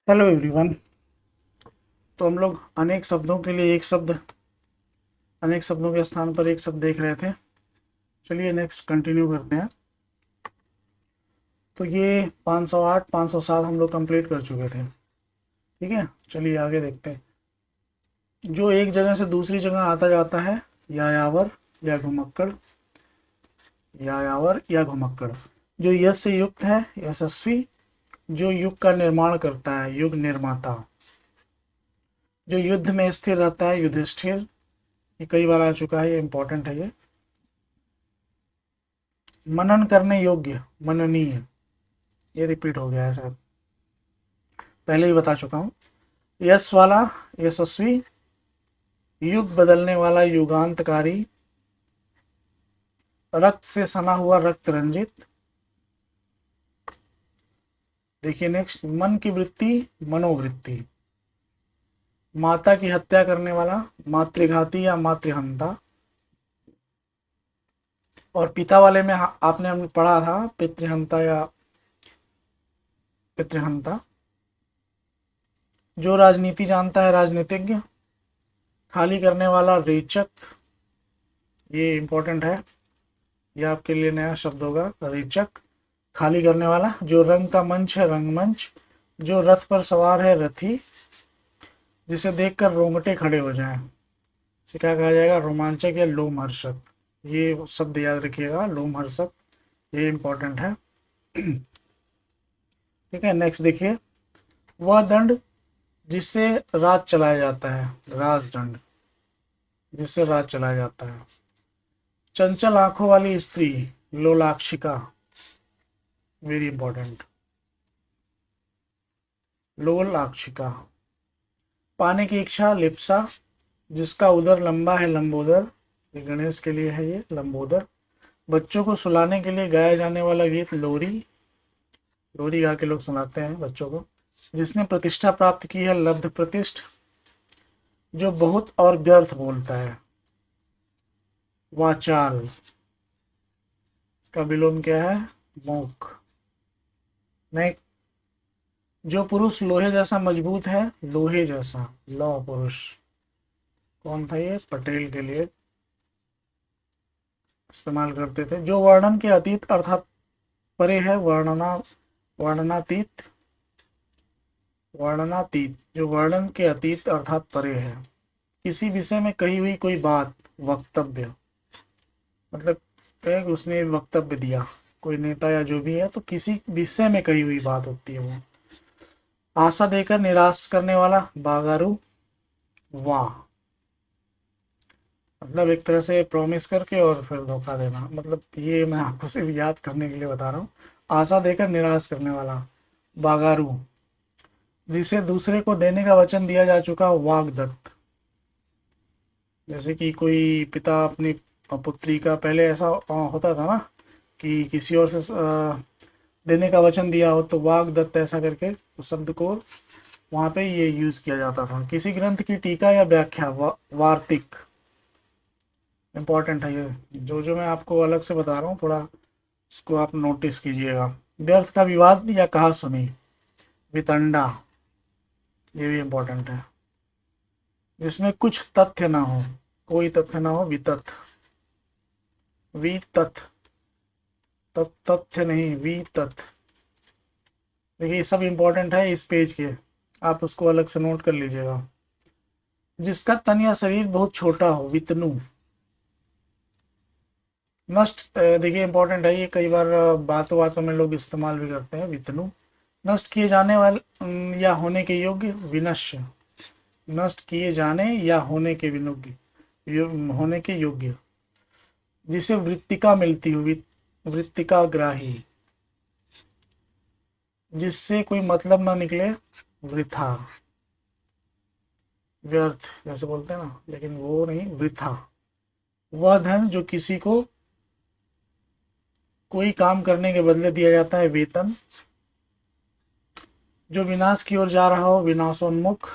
Hello everyone. तो हम लोग अनेक शब्दों के लिए एक शब्द, अनेक शब्दों के स्थान पर एक शब्द देख रहे थे। चलिए नेक्स्ट कंटिन्यू करते हैं। तो ये 508 507 हम लोग कंप्लीट कर चुके थे। ठीक है, चलिए आगे देखते हैं। जो एक जगह से दूसरी जगह आता जाता है, यायावर या घुमक्कड़, यायावर या घुमक्कड़। जो यश से युक्त है, यशस्वी। जो युग का निर्माण करता है, युग निर्माता। जो युद्ध में स्थिर रहता है, युधिष्ठिर। ये कई बार आ चुका है, ये इंपॉर्टेंट है। ये मनन करने योग्य, मननीय। ये रिपीट हो गया है शायद, पहले ही बता चुका हूँ। यश वाला, यशस्वी। युग बदलने वाला, युगांतकारी। रक्त से सना हुआ, रक्त रंजित। देखिए नेक्स्ट, मन की वृत्ति, मनोवृत्ति। माता की हत्या करने वाला, मातृघाती या मातृहंता। और पिता वाले में आपने हमने पढ़ा था, पितृहंता या पितृहंता। जो राजनीति जानता है, राजनीतिज्ञ। खाली करने वाला, रेचक। ये इंपॉर्टेंट है, ये आपके लिए नया शब्द होगा, रेचक। खाली करने वाला। जो रंग का मंच है, रंगमंच। जो रथ पर सवार है, रथी। जिसे देखकर रोंगटे खड़े हो जाएं, इसे क्या कहा जाएगा, रोमांचक या लोमहर्षक। ये शब्द याद रखिएगा, लोमहर्षक। ये इंपॉर्टेंट है। ठीक है, नेक्स्ट देखिए। वह दंड जिससे राज चलाया जाता है, राजदंड। जिससे राज चलाया जाता है। चंचल आंखों वाली स्त्री, लोलाक्षिका। Very important, लोलाक्षिका। पाने की इच्छा, लिप्सा। जिसका उदर लंबा है, लंबोदर। ये गणेश के लिए है, ये लंबोदर। बच्चों को सुलाने के लिए गाया जाने वाला गीत, लोरी। लोरी गा के लोग सुनाते हैं बच्चों को। जिसने प्रतिष्ठा प्राप्त की है, लब्ध प्रतिष्ठ। जो बहुत और व्यर्थ बोलता है, वाचाल। इसका विलोम क्या है, मूक। नहीं। जो पुरुष लोहे जैसा मजबूत है, लोहे जैसा, लौह पुरुष। कौन था ये, पटेल के लिए इस्तेमाल करते थे। जो वर्णन के अतीत अर्थात परे है, वर्णना, वर्णनातीत। वर्णनातीत, जो वर्णन के अतीत अर्थात परे है। किसी विषय में कही हुई कोई बात, वक्तव्य। मतलब उसने वक्तव्य दिया, कोई नेता या जो भी है, तो किसी विषय में कही हुई बात होती है वो। आशा देकर निराश करने वाला, बागारू। वाह, मतलब एक तरह से प्रॉमिस करके और फिर धोखा देना। मतलब ये मैं आपको सिर्फ याद करने के लिए बता रहा हूँ। आशा देकर निराश करने वाला, बागारू। जिसे दूसरे को देने का वचन दिया जा चुका, वाग्दत्त। जैसे कि कोई पिता अपनी पुत्री का, पहले ऐसा होता था ना कि किसी और से देने का वचन दिया हो तो वाग्दत्त ऐसा करके उस शब्द को वहाँ पे ये यूज किया जाता था। किसी ग्रंथ की टीका या व्याख्या, वार्तिक। इंपॉर्टेंट है ये, जो जो मैं आपको अलग से बता रहा हूँ थोड़ा इसको आप नोटिस कीजिएगा। व्यर्थ का विवाद या कहा सुनी, वितंडा। ये भी इंपॉर्टेंट है। जिसमें कुछ तथ्य ना हो, कोई तथ्य ना हो, वितथ। वितथ, तथ्य नहीं, वितथ। देखिए ये सब इंपॉर्टेंट है इस पेज के, आप उसको अलग से नोट कर लीजिएगा। जिसका तन या शरीर बहुत छोटा हो, वितनु। नष्ट, देखिए इंपॉर्टेंट है ये, कई बार बातों बातों में लोग इस्तेमाल भी करते हैं, वितनु। नष्ट किए जाने वाले या होने के योग्य, विनश्य। नष्ट किए जाने या होने के वियोग्य, होने के योग्य। जिसे वृत्तिका मिलती हो, वृत्तिका ग्राही। जिससे कोई मतलब ना निकले, वृथा। व्यर्थ जैसे बोलते हैं ना, लेकिन वो नहीं, वृथा। वह धन जो किसी को कोई काम करने के बदले दिया जाता है, वेतन। जो विनाश की ओर जा रहा हो, विनाशोन्मुख।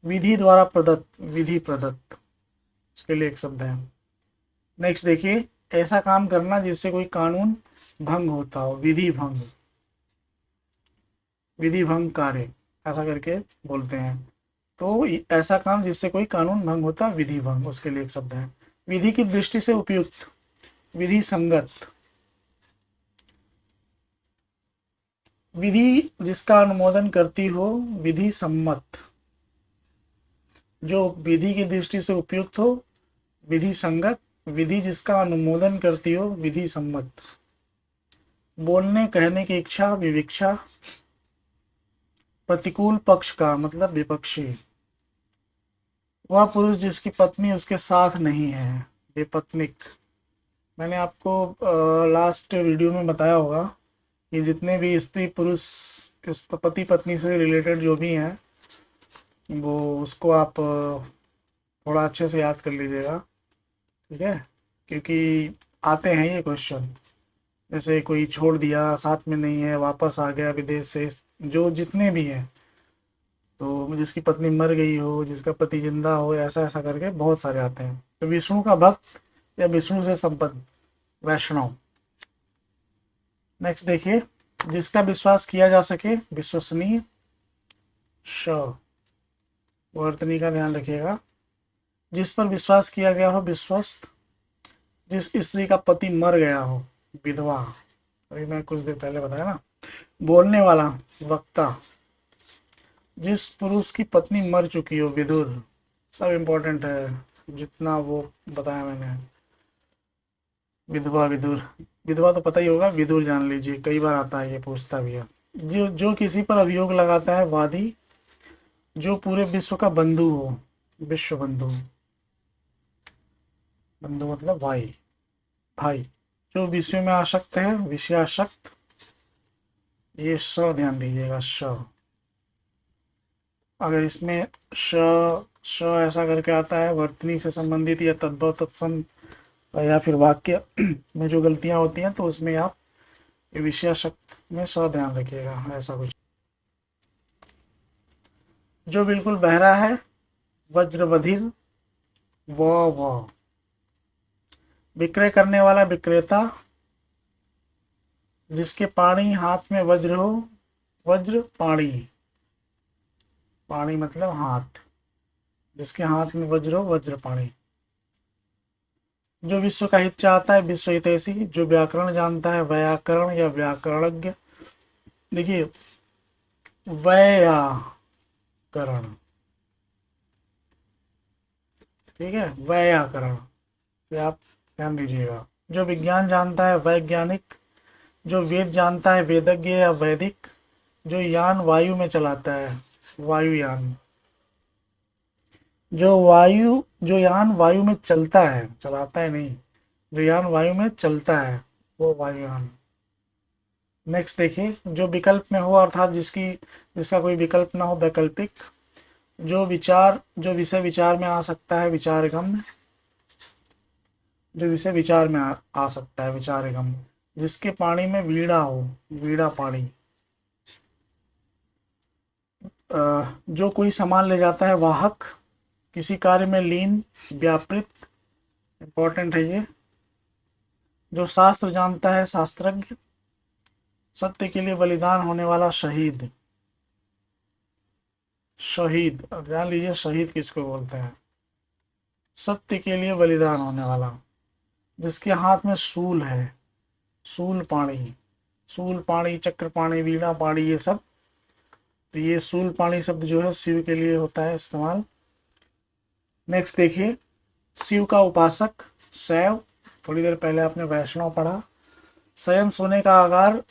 विधि द्वारा प्रदत्त, विधि प्रदत्त। इसके लिए एक शब्द है। नेक्स्ट देखिए, ऐसा काम करना जिससे कोई कानून भंग होता हो, विधि भंग। विधि भंग कार्य, ऐसा करके बोलते हैं। तो ऐसा काम जिससे कोई कानून भंग होता, विधि भंग, उसके लिए एक शब्द है। विधि की दृष्टि से उपयुक्त, विधि संगत, विधि जिसका अनुमोदन करती हो, विधि सम्मत, जो विधि की दृष्टि से उपयुक्त हो, विधि संगत, विधि जिसका अनुमोदन करती हो, विधि सम्मत। बोलने कहने की इच्छा, विविक्षा। प्रतिकूल पक्ष का मतलब विपक्षी। वह पुरुष जिसकी पत्नी उसके साथ नहीं है, विपत्निक। मैंने आपको लास्ट वीडियो में बताया होगा कि जितने भी स्त्री पुरुष पति पत्नी से रिलेटेड जो भी हैं, वो उसको आप थोड़ा अच्छे से याद कर लीजिएगा, ठीक है। क्योंकि आते हैं ये क्वेश्चन, जैसे कोई छोड़ दिया, साथ में नहीं है, वापस आ गया विदेश से, जो जितने भी हैं, तो जिसकी पत्नी मर गई हो, जिसका पति जिंदा हो, ऐसा ऐसा करके बहुत सारे आते हैं। तो विष्णु का भक्त या विष्णु से संबद्ध, वैष्णव। नेक्स्ट देखिए, जिसका विश्वास किया जा सके, विश्वसनीय। श, वर्तनी का ध्यान रखिएगा। जिस पर विश्वास किया गया हो, विश्वस्त। जिस स्त्री का पति मर गया हो, विधवा। अभी मैं कुछ देर पहले बताया ना। बोलने वाला, वक्ता। जिस पुरुष की पत्नी मर चुकी हो, विदुर। सब इम्पोर्टेंट है जितना वो बताया मैंने। विधवा, विदुर। विधवा तो पता ही होगा, विदुर जान लीजिए, कई बार आता है, ये पूछता भी है। जो किसी पर अभियोग लगाता है, वादी। जो पूरे विश्व का बंधु हो, विश्व बंधु। बंधु मतलब भाई, भाई। जो विषय में आसक्त है, विषयासक्त। ये स ध्यान दीजिएगा, स। अगर इसमें श श ऐसा करके आता है, वर्तनी से संबंधित या तद्भव तत्सम, या फिर वाक्य में जो गलतियां होती हैं, तो उसमें आप विषयासक्त में स ध्यान रखिएगा, ऐसा कुछ। जो बिल्कुल बहरा है, वज्रवधिर। व, विक्रय करने वाला, विक्रेता। जिसके पाणी हाथ में वज्र हो, वज्र पाणी। पाणी मतलब हाथ, जिसके हाथ में वज्र हो, वज्र पाणी। जो विश्व का हित चाहता है, विश्व हितैषी। जो व्याकरण जानता है, व्याकरण या व्याकरणज्ञ। देखिए, व्याकरण, ठीक है, व्याकरण से आप ध्यान दीजिएगा। जो विज्ञान जानता है, वैज्ञानिक। जो वेद जानता है, वेदज्ञ या वैदिक। जो यान वायु में चलाता है, वायुयान। जो यान वायु में चलता है, चलाता है नहीं, जो यान वायु में चलता है, वो वायुयान। नेक्स्ट देखिए, जो विकल्प में हो, अर्थात जिसका कोई विकल्प ना हो, वैकल्पिक। जो विषय विचार में आ सकता है, विचारगम्य। जो विषय विचार में आ सकता है, विचारगम्य। जिसके पाणी में वीणा हो, वीणा पाणी। जो कोई सामान ले जाता है, वाहक। किसी कार्य में लीन, व्यापृत। इंपॉर्टेंट है ये। जो शास्त्र जानता है, शास्त्रज्ञ। सत्य के लिए बलिदान होने वाला, शहीद। शहीद, अब जान लीजिए शहीद किसको बोलते हैं। सत्य के लिए बलिदान होने वाला। जिसके हाथ में शूल है, शूल पाणी। शूल पाणी, चक्र पाणी, वीणा पाणी, ये सब। तो ये शूल पाणी शब्द जो है शिव के लिए होता है इस्तेमाल। नेक्स्ट देखिए, शिव का उपासक, शैव। थोड़ी देर पहले आपने वैष्णव पढ़ा। शयन, सोने का आगार,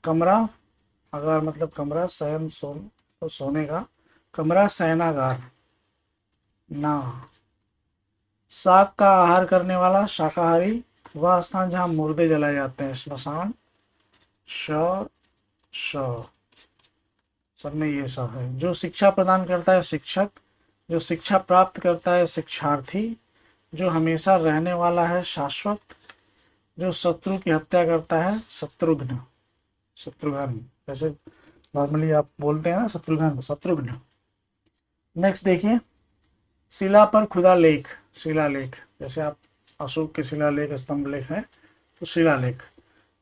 कमरा। आगार मतलब कमरा, शयन तो सोने का, कमरा शयनागार, ना। शाक का आहार करने वाला, शाकाहारी। वह स्थान जहाँ मुर्दे जलाए जाते हैं, श्मशान। श, श, सब में ये सब है। जो शिक्षा प्रदान करता है, शिक्षक। जो शिक्षा प्राप्त करता है, शिक्षार्थी। जो हमेशा रहने वाला है, शाश्वत। जो शत्रु की हत्या करता है, शत्रुघ्न। शत्रुघ्न, जैसे नॉर्मली आप बोलते हैं ना, शत्रुघ्न, शत्रुघ्न। नेक्स्ट देखिए, शिला पर खुदा लेख, शिलालेख। जैसे आप अशोक के शिलालेख, स्तंभ लेख है, तो शिलालेख।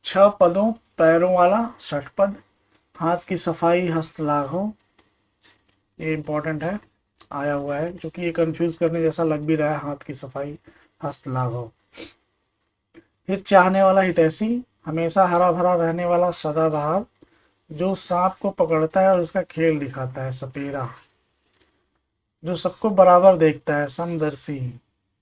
6 पदों, पैरों वाला, षटपद। हाथ की सफाई हस्तलाघ हो, ये इंपॉर्टेंट है, आया हुआ है, क्योंकि ये कंफ्यूज करने जैसा लग भी रहा है, हाथ की सफाई हस्तलाघ हो। हित चाहने वाला हितैषी, हमेशा हरा भरा रहने वाला सदाबहार, जो सांप को पकड़ता है और उसका खेल दिखाता है सपेरा, जो सबको बराबर देखता है समदर्शी,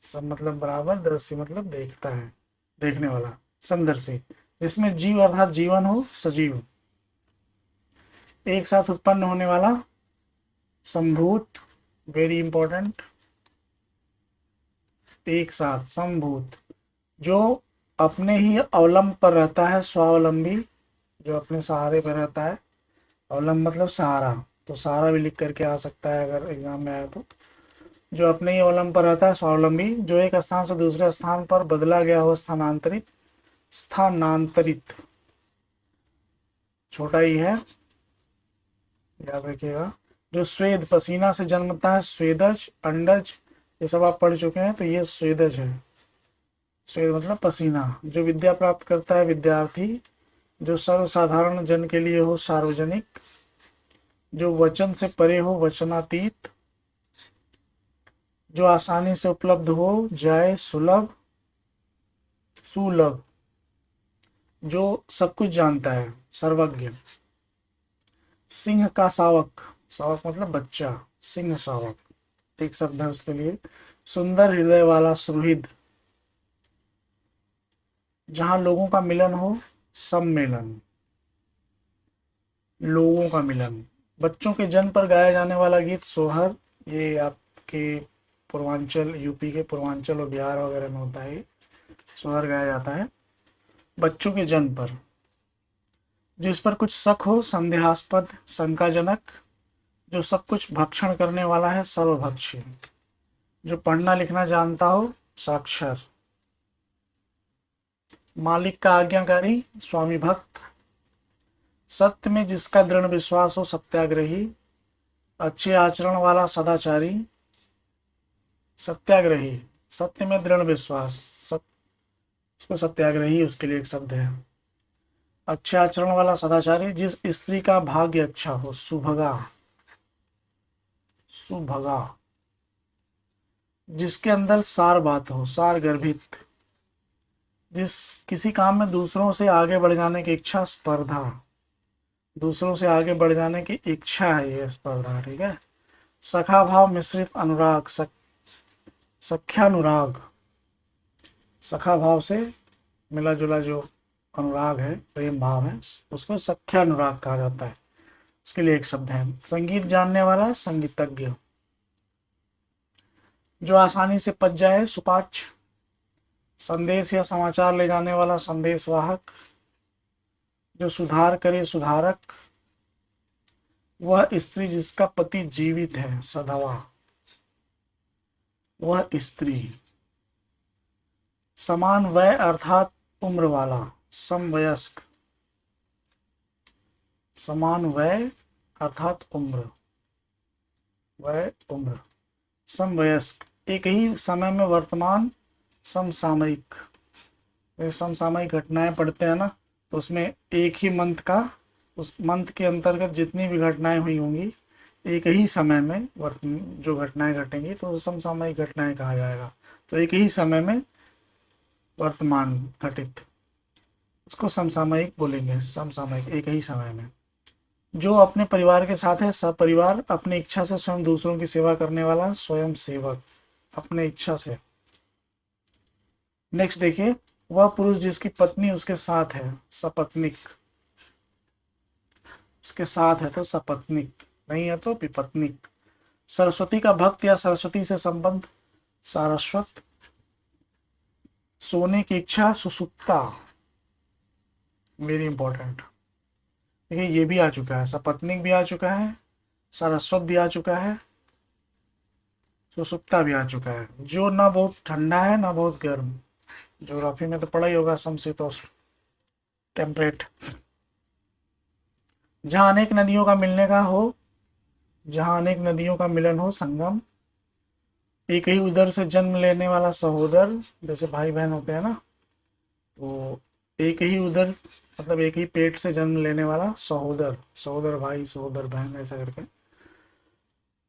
सब मतलब बराबर, दर्शी मतलब देखता है, देखने वाला, समदर्शी, जिसमें जीव अर्थात जीवन हो, सजीव, एक साथ उत्पन्न होने वाला संभूत, वेरी इंपॉर्टेंट, एक साथ संभूत, जो अपने ही अवलंब पर रहता है, स्वावलंबी, जो अपने सहारे पर रहता है, अवलंब मतलब सहारा, तो सहारा भी लिख करके आ सकता है अगर एग्जाम में आया तो, जो अपने ही अवलंब पर रहता है, स्वावलंबी, जो एक स्थान से दूसरे स्थान पर बदला गया हो, स्थानांतरित, स्थानांतरित छोटा ही है, याद रखिएगा, जो स्वेद पसीना से जन्मता है, स्वेदज, अंडज, ये सब आप पढ़ चुके हैं, तो ये स्वेदज है, स्वेद मतलब पसीना, जो विद्या प्राप्त करता है, विद्यार्थी, जो सर्वसाधारण जन के लिए हो, सार्वजनिक, जो वचन से परे हो, वचनातीत, जो आसानी से उपलब्ध हो जाए, सुलभ, सुलभ, जो सब कुछ जानता है, सर्वज्ञ, सिंह का शावक, शावक मतलब बच्चा, सिंह शावक, एक शब्द है उसके लिए, सुंदर हृदय वाला सुहृद, जहां लोगों का मिलन हो, सम्मेलन, लोगों का मिलन, बच्चों के जन्म पर गाया जाने वाला गीत सोहर, ये आपके पूर्वांचल, यूपी के पूर्वांचल और बिहार वगैरह में होता है, सोहर गाया जाता है बच्चों के जन्म पर, जिस पर कुछ शक हो, संदेहास्पद, शंकाजनक, जो सब कुछ भक्षण करने वाला है, सर्वभक्षी, जो पढ़ना लिखना जानता हो, साक्षर, मालिक का आज्ञाकारी, स्वामी भक्त, सत्य में जिसका दृढ़ विश्वास हो, सत्याग्रही, अच्छे आचरण वाला सदाचारी, सत्याग्रही, सत्य में दृढ़ विश्वास, इसको सत्याग्रही उसके लिए एक शब्द है, अच्छे आचरण वाला सदाचारी, जिस स्त्री का भाग्य अच्छा हो, सुभगा, सुभगा, जिसके अंदर सार बात हो, सार गर्भित, जिस किसी काम में दूसरों से आगे बढ़ जाने की इच्छा, स्पर्धा, दूसरों से आगे बढ़ जाने की इच्छा है, ये स्पर्धा, ठीक है, सखा भाव मिश्रित अनुराग, सख्यानुराग, सखा भाव से मिला जुला जो अनुराग है, प्रेम भाव है, उसको सख्यानुराग कहा जाता है, उसके लिए एक शब्द है, संगीत जानने वाला, संगीतज्ञ, जो आसानी से पच जाए, सुपाच्य, संदेश या समाचार ले जाने वाला, संदेशवाहक, जो सुधार करे, सुधारक, वह स्त्री जिसका पति जीवित है, सधवा, वह स्त्री, समान वय अर्थात उम्र वाला, समवयस्क, समान वय अर्थात उम्र, वय उम्र, समवयस्क, एक ही समय में वर्तमान, समसामयिक, समसामयिक घटनाएं पढ़ते हैं ना, तो उसमें एक ही मंथ का, उस मंथ के अंतर्गत जितनी भी घटनाएं हुई होंगी एक ही समय में जो घटनाएं घटेंगी तो समसामयिक घटनाएं कहा जाएगा, तो एक ही समय में वर्तमान घटित, उसको समसामयिक बोलेंगे, समसामयिक, एक ही समय में, जो अपने परिवार के साथ है, सपरिवार, अपनी इच्छा से स्वयं दूसरों की सेवा करने वाला, स्वयं सेवक, अपने इच्छा से। नेक्स्ट देखिए, वह पुरुष जिसकी पत्नी उसके साथ है, सपत्निक, उसके साथ है तो सपत्निक, नहीं है तो विपत्निक, सरस्वती का भक्त या सरस्वती से संबंध, सारस्वत, सोने की इच्छा, सुसुप्ता, वेरी इंपॉर्टेंट, देखिए ये भी आ चुका है, सपत्निक भी आ चुका है, सारस्वत भी आ चुका है, सुसुप्ता भी आ चुका है, जो ना बहुत ठंडा है ना बहुत गर्म, ज्योग्राफी में तो पढ़ा ही होगा, समशीतोष्ण, टेम्परेट, जहाँ अनेक नदियों का मिलने का हो, जहाँ अनेक नदियों का मिलन हो, संगम, एक ही उधर से जन्म लेने वाला सहोदर, जैसे भाई बहन होते हैं ना, तो एक ही उदर मतलब एक ही पेट से जन्म लेने वाला सहोदर, सहोदर भाई सहोदर बहन ऐसा करके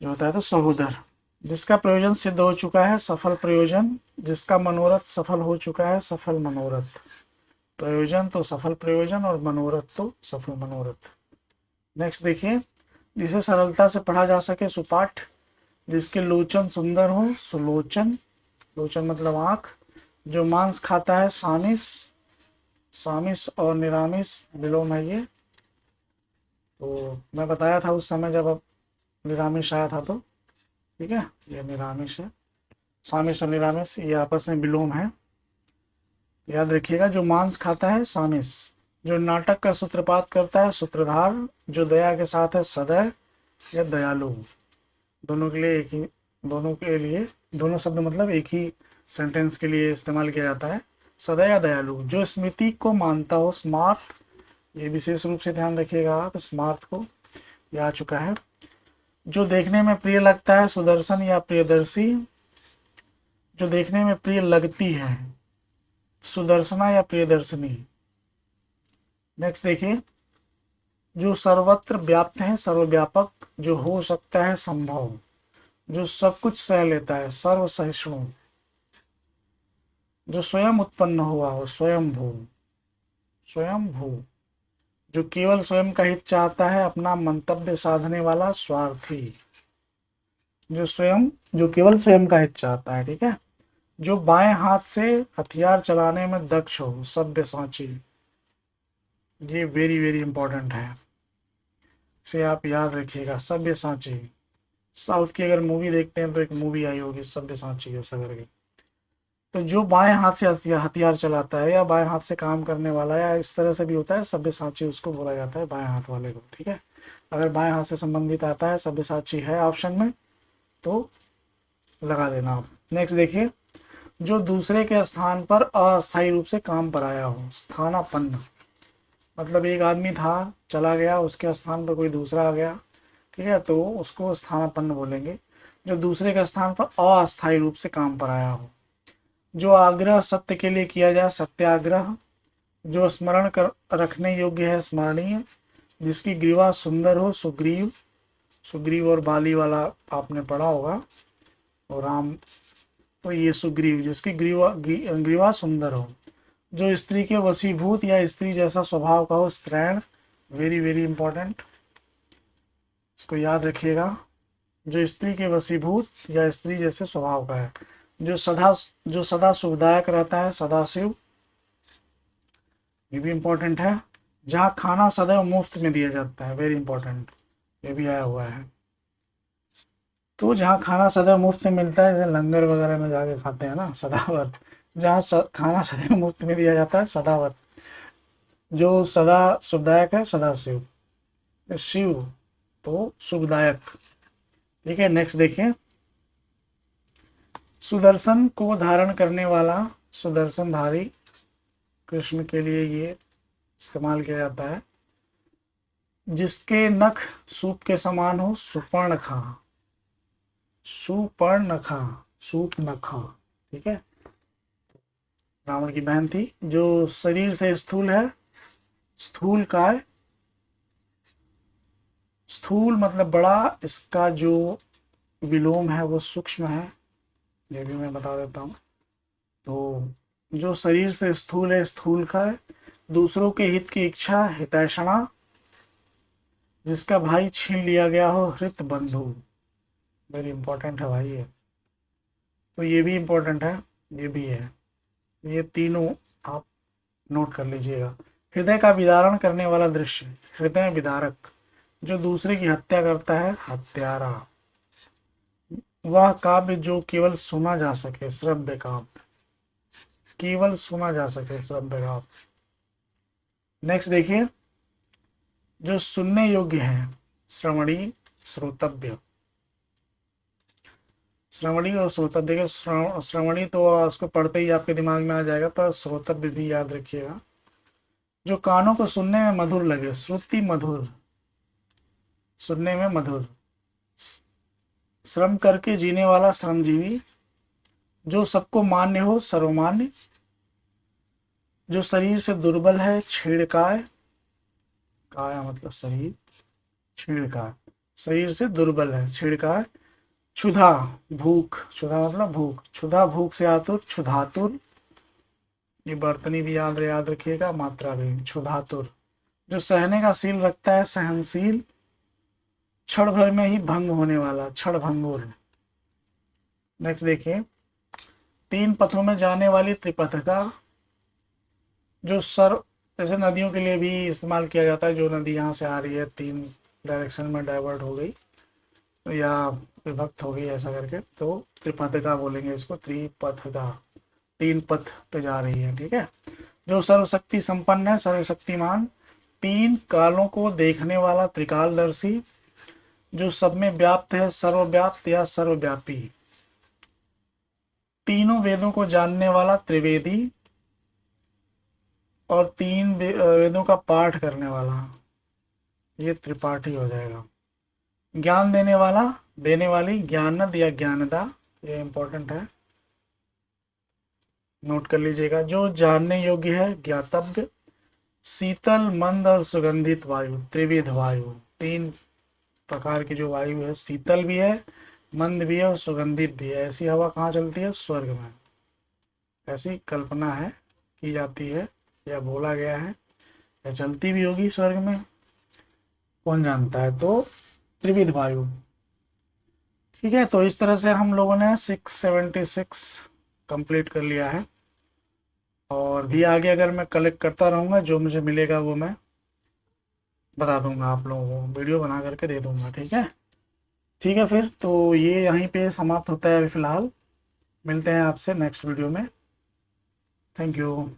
जो होता है, तो सहोदर। जिसका प्रयोजन सिद्ध हो चुका है सफल प्रयोजन, जिसका मनोरथ सफल हो चुका है सफल मनोरथ। प्रयोजन तो सफल प्रयोजन और मनोरथ तो सफल मनोरथ। नेक्स्ट देखिए, जिसे सरलता से पढ़ा जा सके सुपाठ, जिसके लोचन सुंदर हो सुलोचन, लोचन मतलब आंख। जो मांस खाता है सामिस, सामिस और निरामिस विलोम है ये। तो मैं बताया था उस समय जब अब निरामिष आया था, तो ठीक है, ये निरामिष है। सामिस और निरामिष ये आपस में विलोम है, याद रखिएगा। जो मांस खाता है सामिस, जो नाटक का सूत्रपात करता है सूत्रधार, जो दया के साथ है सदय या दयालु। दोनों के लिए एक ही, दोनों के लिए दोनों शब्द मतलब एक ही सेंटेंस के लिए इस्तेमाल किया जाता है, सदा या दयालु। जो स्मृति को मानता हो स्मार्ट, ये विशेष रूप से ध्यान रखिएगा आप, स्मार्ट को यह आ चुका है। जो देखने में प्रिय लगता है सुदर्शन या प्रियदर्शी, जो देखने में प्रिय लगती है सुदर्शना या प्रियदर्शनी। नेक्स्ट देखिए, जो सर्वत्र व्याप्त है सर्वव्यापक, जो हो सकता है संभव, जो सब कुछ सह लेता है सर्व सहिष्णु, जो स्वयं उत्पन्न हुआ हो स्वयंभू, स्वयंभू। जो केवल स्वयं का हित चाहता है अपना मंतव्य साधने वाला स्वार्थी, जो केवल स्वयं का हित चाहता है, ठीक है। जो बाएं हाथ से हथियार चलाने में दक्ष हो सब्यसाची, ये वेरी वेरी इंपॉर्टेंट है, इसे आप याद रखिएगा। सब्यसाची, साउथ की अगर मूवी देखते हैं तो एक मूवी आई होगी सब्यसाची ऐसा करके। तो जो बाएं हाथ से हथियार चलाता है या बाएं हाथ से काम करने वाला या इस तरह से भी होता है, सब्यसाची उसको बोला जाता है, बाएं हाथ वाले को, ठीक है। अगर बाएं हाथ से संबंधित आता है सब्यसाची है ऑप्शन में तो लगा देना आप। नेक्स्ट देखिए, जो दूसरे के स्थान पर अस्थायी रूप से काम पर आया हो स्थानापन्न, मतलब एक आदमी था चला गया, उसके स्थान पर कोई दूसरा आ गया, ठीक है, तो उसको स्थानापन्न बोलेंगे। जो दूसरे के स्थान पर अस्थायी रूप से काम पर आया हो। जो आग्रह सत्य के लिए किया जाए सत्याग्रह, जो स्मरण कर रखने योग्य है स्मरणीय, जिसकी ग्रीवा सुंदर हो सुग्रीव, सुग्रीव और बाली वाला आपने पढ़ा होगा, और राम, तो ये सुग्रीव जिसकी ग्रीवा सुंदर हो। जो स्त्री के वशीभूत या स्त्री जैसा स्वभाव का हो स्त्रैण, वेरी वेरी इंपॉर्टेंट, इसको याद रखिएगा। जो स्त्री के वशीभूत या स्त्री जैसे स्वभाव का है। जो सदा सुखदायक रहता है सदाशिव, ये भी इंपॉर्टेंट है। जहाँ खाना सदैव मुफ्त में दिया जाता है, वेरी इंपॉर्टेंट, ये भी आया हुआ है। तो जहाँ खाना सदैव मुफ्त में मिलता है, जैसे लंगर वगैरह में जाके खाते हैं ना सदावर्त, जहाँ खाना सदैव मुफ्त में दिया जाता है सदावर्त। जो सदा सुखदायक है सदाशिव, शिव तो सुखदायक, ठीक है। नेक्स्ट देखिए, सुदर्शन को धारण करने वाला सुदर्शनधारी, कृष्ण के लिए ये इस्तेमाल किया जाता है। जिसके नख सूप के समान हो सुपर्णखा, सुपर्णखा, सूपनखा, ठीक है। रावण की बहन थी। जो शरीर से स्थूल है स्थूल काय, स्थूल मतलब बड़ा, इसका जो विलोम है वो सूक्ष्म है, ये भी मैं बता देता हूँ। तो जो शरीर से स्थूल है स्थूल काय, दूसरों के हित की इच्छा हितैषणा, जिसका भाई छीन लिया गया हो हृत बंधु, वेरी इंपॉर्टेंट है भाई ये, तो ये भी इंपॉर्टेंट है, ये भी है, ये तीनों आप नोट कर लीजिएगा। हृदय का विदारण करने वाला दृश्य, हृदय विदारक, जो दूसरे की हत्या करता है हत्यारा। वह काव्य जो केवल सुना जा सके श्रव्य काव्य, केवल सुना जा सके श्रव्य काव्य। नेक्स्ट देखिए, जो सुनने योग्य है श्रवणी श्रोतव्य, श्रवणी और श्रोतव्य के श्रवणी तो उसको पढ़ते ही आपके दिमाग में आ जाएगा, पर श्रोतव्य भी याद रखिएगा। जो कानों को सुनने में मधुर लगे श्रुति मधुर, सुनने में मधुर। श्रम करके जीने वाला श्रमजीवी, जो सबको मान्य हो सर्वमान्य, जो शरीर से दुर्बल है, छेड़काय, काय मतलब शरीर, छेड़काय, शरीर से दुर्बल है, छेड़काय। क्षुधा, भूख, क्षुधा मतलब भूख, क्षुधा भूख से आतुर, क्षुधातुर। ये बर्तनी भी याद रखिएगा, मात्रा भी, क्षुधातुर। जो सहने का सील रखता है, सहनशील। क्षण भर में ही भंग होने वाला, क्षण भंगुर। नेक्स्ट देखिए, तीन पथों में जाने वाली त्रिपथका। जो सर्व, जैसे नदियों के लिए भी इस्तेमाल किया जाता है, जो नदी यहाँ से आ रही है, तीन डायरेक्शन में डाइवर्ट हो गई या विभक्त हो गई ऐसा करके, तो त्रिपथका बोलेंगे इसको, त्रिपथका, तीन पथ पे जा रही है, ठीक है। जो सर्वशक्ति संपन्न है, सर्वशक्तिमान। तीन कालों को देखने वाला, त्रिकालदर्शी। जो सब में व्याप्त है, सर्वव्याप्त या सर्वव्यापी। तीनों वेदों को जानने वाला, त्रिवेदी। और तीन वेदों का पाठ करने वाला, ये त्रिपाठी हो जाएगा। ज्ञान देने वाला, देने वाली, ज्ञानद या ज्ञानदा, ये इंपॉर्टेंट है, नोट कर लीजिएगा। जो जानने योग्य है, ज्ञातव्य। शीतल, मंद और सुगंधित वायु, त्रिविध वायु। तीन प्रकार की जो वायु है, शीतल भी है, मंद भी है और सुगंधित भी है। ऐसी हवा कहाँ चलती है? स्वर्ग में। ऐसी कल्पना है, की जाती है या बोला गया है, या चलती भी होगी स्वर्ग में, कौन जानता है। तो त्रिविध वायु, ठीक है। तो इस तरह से हम लोगों ने 676 कंप्लीट कर लिया है। और भी आगे अगर मैं कलेक्ट करता रहूँगा, जो मुझे मिलेगा वो मैं बता दूंगा आप लोगों को, वीडियो बना करके दे दूंगा, ठीक है। ठीक है, फिर तो ये यहीं पे समाप्त होता है अभी फ़िलहाल। मिलते हैं आपसे नेक्स्ट वीडियो में। Thank you.